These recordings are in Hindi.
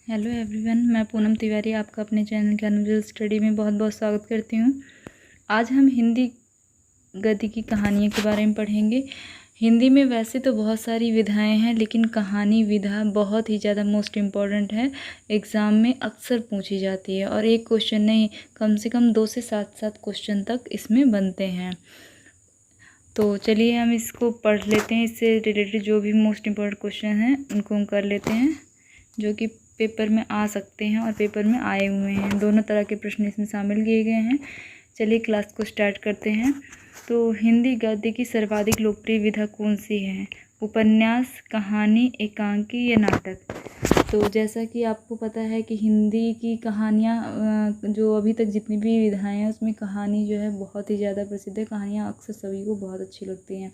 हेलो एवरीवन, मैं पूनम तिवारी आपका अपने चैनल ज्ञानविजल स्टडी में बहुत बहुत स्वागत करती हूँ। आज हम हिंदी गद्य की कहानियों के बारे में पढ़ेंगे। हिंदी में वैसे तो बहुत सारी विधाएं हैं, लेकिन कहानी विधा बहुत ही ज़्यादा मोस्ट इम्पॉर्टेंट है। एग्ज़ाम में अक्सर पूछी जाती है और एक क्वेश्चन नहीं, कम से कम 2 से 7 क्वेश्चन तक इसमें बनते हैं। तो चलिए हम इसको पढ़ लेते हैं। इससे रिलेटेड जो भी मोस्ट इम्पॉर्टेंट क्वेश्चन हैं उनको हम कर लेते हैं, जो कि पेपर में आ सकते हैं और पेपर में आए हुए हैं। दोनों तरह के प्रश्न इसमें शामिल किए गए हैं। चलिए क्लास को स्टार्ट करते हैं। तो हिंदी गद्य की सर्वाधिक लोकप्रिय विधा कौन सी है? उपन्यास, कहानी, एकांकी या नाटक? तो जैसा कि आपको पता है कि हिंदी की कहानियाँ जो अभी तक जितनी भी विधाएं हैं उसमें कहानी जो है बहुत ही ज़्यादा प्रसिद्ध है। कहानियाँ अक्सर सभी को बहुत अच्छी लगती हैं।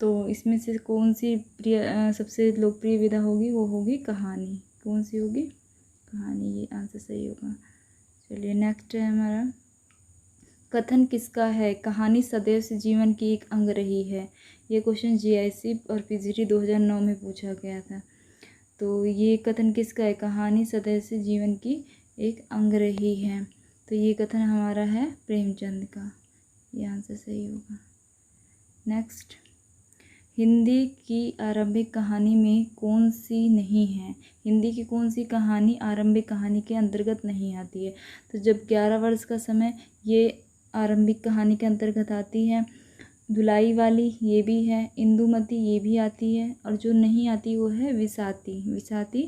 तो इसमें से कौन सी सबसे लोकप्रिय विधा होगी? वो होगी कहानी। कौन सी होगी? कहानी। ये आंसर सही होगा। चलिए नेक्स्ट है हमारा, कथन किसका है? कहानी सदैव से जीवन की एक अंग रही है। ये क्वेश्चन जीआईसी और पीजीटी 2009 में पूछा गया था। तो ये कथन किसका है? कहानी सदैव से जीवन की एक अंग रही है। तो ये कथन हमारा है प्रेमचंद का। ये आंसर सही होगा। नेक्स्ट, हिंदी की आरंभिक कहानी में कौन सी नहीं है? हिंदी की कौन सी कहानी आरंभिक कहानी के अंतर्गत नहीं आती है? तो जब 11 वर्ष का समय, ये आरंभिक कहानी के अंतर्गत आती है। धुलाई वाली ये भी है, इंदुमती ये भी आती है, और जो नहीं आती वो है विसाती। विसाती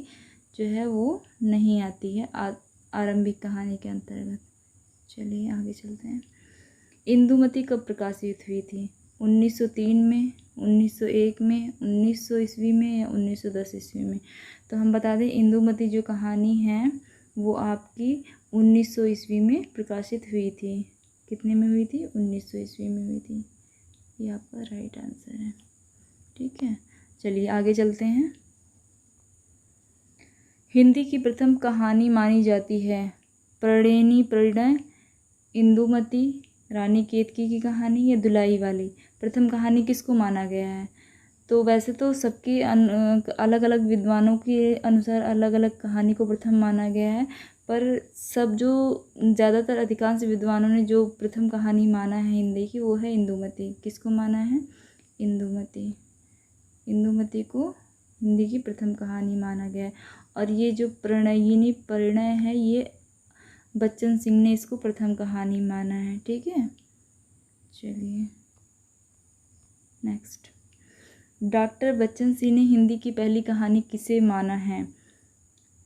जो है वो नहीं आती है आरंभिक कहानी के अंतर्गत। चलिए आगे चलते हैं। इंदुमती कब प्रकाशित हुई थी? 1903 में, 1901 में, 1900 ईस्वी में या 1910 ईस्वी में? तो हम बता दें, इंदुमती जो कहानी है वो आपकी 1900 ईस्वी में प्रकाशित हुई थी। कितने में हुई थी? 1900 ईस्वी में हुई थी। ये आपका राइट आंसर है। ठीक है, चलिए आगे चलते हैं। हिंदी की प्रथम कहानी मानी जाती है प्रणयिनी परिणय, इंदुमती, रानी केतकी की कहानी या धुलाई वाली? प्रथम कहानी किसको माना गया है? तो वैसे तो सबकी अलग अलग विद्वानों के अनुसार अलग अलग कहानी को प्रथम माना गया है, पर सब जो ज़्यादातर अधिकांश विद्वानों ने जो प्रथम कहानी माना है हिंदी की, वो है इंदुमती। किसको माना है? इंदुमती। इंदुमती को हिंदी की प्रथम कहानी माना गया है। और ये जो प्रणयिनी परिणय है, ये बच्चन सिंह ने इसको प्रथम कहानी माना है। ठीक है, चलिए नेक्स्ट, डॉक्टर बच्चन सिंह ने हिंदी की पहली कहानी किसे माना है?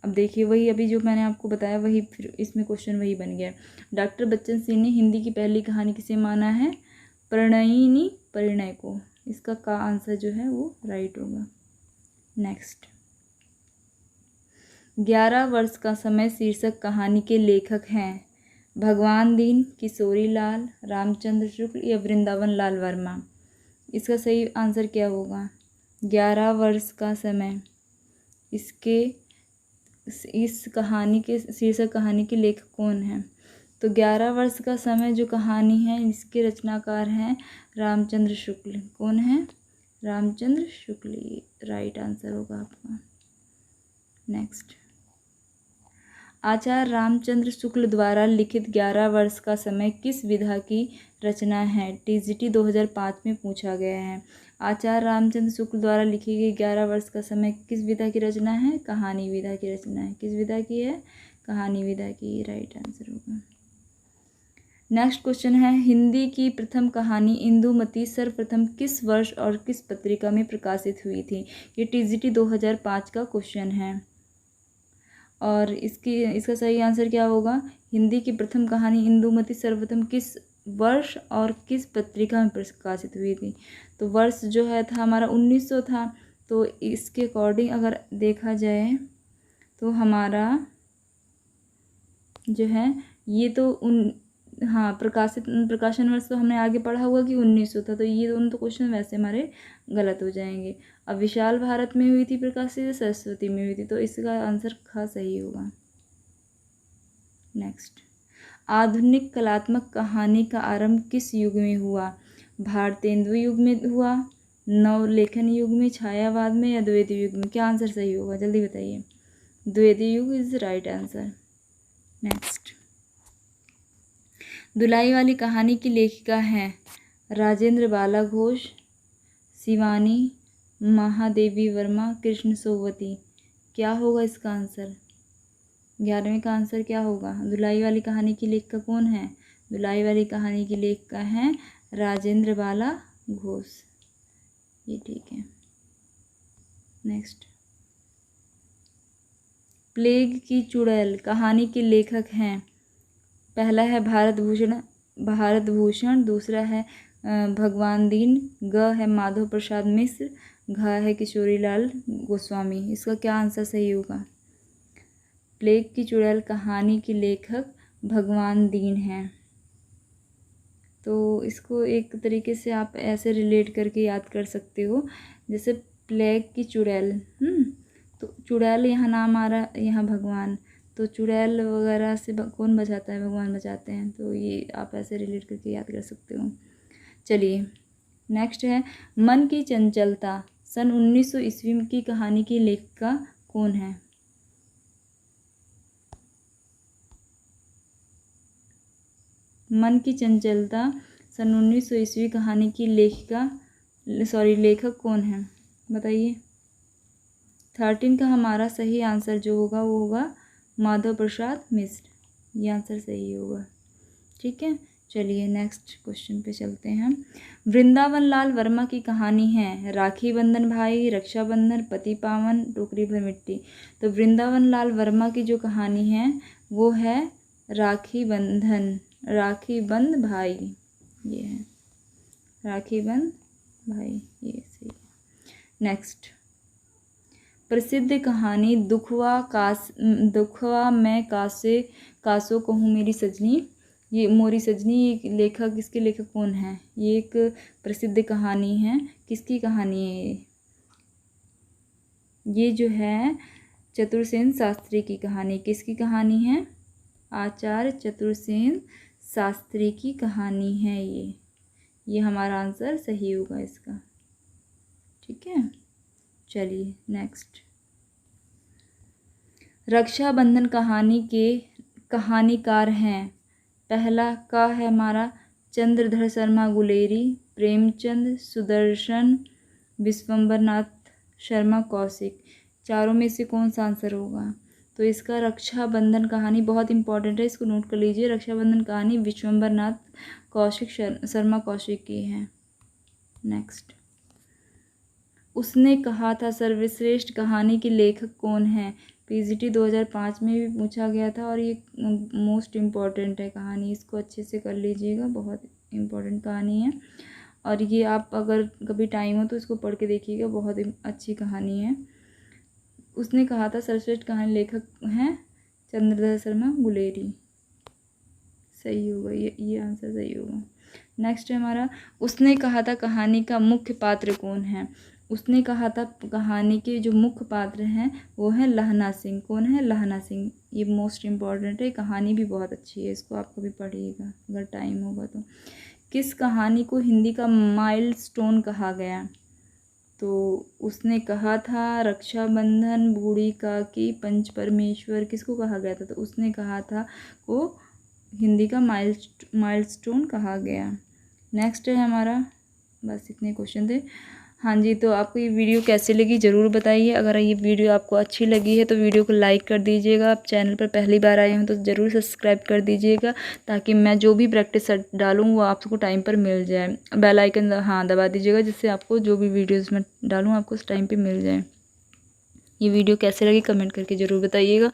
अब देखिए, वही अभी जो मैंने आपको बताया वही फिर इसमें क्वेश्चन वही बन गया। डॉक्टर बच्चन सिंह ने हिंदी की पहली कहानी किसे माना है? प्रणयिनी परिणय को। इसका का आंसर जो है वो राइट होगा। नेक्स्ट, 11 वर्ष का समय शीर्षक कहानी के लेखक हैं भगवान दीन, किशोरी लाल, रामचंद्र शुक्ल या वृंदावन लाल वर्मा? इसका सही आंसर क्या होगा? 11 वर्ष का समय, इस कहानी के शीर्षक कहानी के लेखक कौन है? तो 11 वर्ष का समय जो कहानी है, इसके रचनाकार हैं रामचंद्र शुक्ल। कौन है? रामचंद्र शुक्ल। राइट आंसर होगा आपका। नेक्स्ट, आचार्य रामचंद्र शुक्ल द्वारा लिखित 11 वर्ष का समय किस विधा की रचना है? टीजीटी 2005 में पूछा गया है। आचार्य रामचंद्र शुक्ल द्वारा लिखी गई 11 वर्ष का समय किस विधा की रचना है? कहानी विधा की रचना है। किस विधा की है? कहानी विधा की। राइट आंसर होगा। नेक्स्ट क्वेश्चन है, हिंदी की प्रथम कहानी इंदुमती सर्वप्रथम किस वर्ष और किस पत्रिका में प्रकाशित हुई थी? ये टीजीटी 2005 का क्वेश्चन है। और इसका सही आंसर क्या होगा? हिंदी की प्रथम कहानी इंदुमती सर्वप्रथम किस वर्ष और किस पत्रिका में प्रकाशित हुई थी? तो वर्ष जो है था हमारा 1900 था। तो इसके अकॉर्डिंग अगर देखा जाए तो हमारा जो है ये तो प्रकाशन वर्ष तो हमने आगे पढ़ा हुआ कि 1900 था। तो ये दोनों तो क्वेश्चन वैसे हमारे गलत हो जाएंगे। अब विशाल भारत में हुई थी प्रकाशित, सरस्वती में हुई थी, तो इसका आंसर खा सही होगा। नेक्स्ट, आधुनिक कलात्मक कहानी का आरंभ किस युग में हुआ? भारतेंदु युग में हुआ, नवलेखन युग में, छायावाद में या द्वितीय युग में? क्या आंसर सही होगा जल्दी बताइए। द्वितीय युग इज राइट आंसर। नेक्स्ट, दुलाई वाली कहानी की लेखिका हैं राजेंद्र बाला घोष, शिवानी, महादेवी वर्मा, कृष्ण सोवती। क्या होगा इसका आंसर? 11वें का आंसर क्या होगा? दुलाई वाली कहानी की लेखिका कौन है? दुलाई वाली कहानी की लेखिका हैं राजेंद्र बाला घोष। ये ठीक है। नेक्स्ट, प्लेग की चुड़ैल कहानी के लेखक हैं, पहला है भारत भूषण, दूसरा है भगवान दीन, ग है माधव प्रसाद मिश्र, घ है किशोरीलाल गोस्वामी। इसका क्या आंसर सही होगा? प्लेग की चुड़ैल कहानी के लेखक भगवान दीन हैं। तो इसको एक तरीके से आप ऐसे रिलेट करके याद कर सकते हो, जैसे प्लेग की चुड़ैल, तो चुड़ैल यहाँ नाम आ रहा, यहाँ भगवान, तो चुड़ैल वगैरह से कौन बचाता है? भगवान बचाते हैं। तो ये आप ऐसे रिलेट करके याद कर सकते हो। चलिए नेक्स्ट है, मन की चंचलता सन 1900 ईस्वी की कहानी की लेखिका कौन है? मन की चंचलता सन 1900 ईस्वी कहानी की लेखक कौन है बताइए। 13 का हमारा सही आंसर जो होगा वो होगा माधव प्रसाद मिश्र। ये आंसर सही होगा। ठीक है, चलिए नेक्स्ट क्वेश्चन पे चलते हैं। वृंदावन लाल वर्मा की कहानी है राखी बंधन भाई, रक्षाबंधन, पति पावन, टोकरी भर मिट्टी। तो वृंदावन लाल वर्मा की जो कहानी है वो है राखी बंध भाई। ये है राखी बंध भाई, ये सही है। नेक्स्ट, प्रसिद्ध कहानी दुखवा मैं कासो कहूँ मेरी सजनी, ये मोरी सजनी, ये लेखक, इसके लेखक कौन है? ये एक प्रसिद्ध कहानी है। किसकी कहानी है ये जो है चतुरसेन शास्त्री की कहानी। किसकी कहानी है? आचार्य चतुरसेन शास्त्री की कहानी है ये हमारा आंसर सही होगा इसका। ठीक है, चलिए नेक्स्ट, रक्षाबंधन कहानी के कहानीकार हैं, पहला का है हमारा चंद्रधर शर्मा गुलेरी, प्रेमचंद, सुदर्शन, विश्वंबरनाथ शर्मा कौशिक। चारों में से कौन सा आंसर होगा? तो इसका रक्षाबंधन कहानी बहुत इंपॉर्टेंट है, इसको नोट कर लीजिए। रक्षाबंधन कहानी विश्वंबरनाथ शर्मा कौशिक की है। नेक्स्ट, उसने कहा था सर्वश्रेष्ठ कहानी के लेखक कौन है? पीजीटी 2005 में भी पूछा गया था और ये मोस्ट इम्पॉर्टेंट है कहानी, इसको अच्छे से कर लीजिएगा, बहुत इम्पॉर्टेंट कहानी है। और ये आप अगर कभी टाइम हो तो इसको पढ़ के देखिएगा, बहुत अच्छी कहानी है। उसने कहा था सर्वश्रेष्ठ कहानी लेखक हैं चंद्रधर शर्मा गुलेरी। सही होगा, ये आंसर सही होगा। नेक्स्ट है हमारा, उसने कहा था कहानी का मुख्य पात्र कौन है? उसने कहा था कहानी के जो मुख्य पात्र हैं वो है लहना सिंह। कौन है? लहना सिंह। ये मोस्ट इम्पॉर्टेंट है, कहानी भी बहुत अच्छी है, इसको आप कभी पढ़िएगा अगर टाइम होगा तो। किस कहानी को हिंदी का माइलस्टोन कहा गया? तो उसने कहा था रक्षाबंधन, बूढ़ी काकी, पंच परमेश्वर, किसको कहा गया था? तो उसने कहा था को हिंदी का माइलस्टोन कहा गया। नेक्स्ट है हमारा, बस इतने क्वेश्चन थे। हाँ जी, तो आपको ये वीडियो कैसी लगी ज़रूर बताइए। अगर ये वीडियो आपको अच्छी लगी है तो वीडियो को लाइक कर दीजिएगा। आप चैनल पर पहली बार आए हो तो ज़रूर सब्सक्राइब कर दीजिएगा, ताकि मैं जो भी प्रैक्टिस डालूँ वो आपको टाइम पर मिल जाए। बेल आइकन हाँ दबा दीजिएगा, जिससे आपको जो भी वीडियोज़ मैं डालूँ आपको उस टाइम पर मिल जाए। ये वीडियो कैसे लगी कमेंट करके ज़रूर बताइएगा।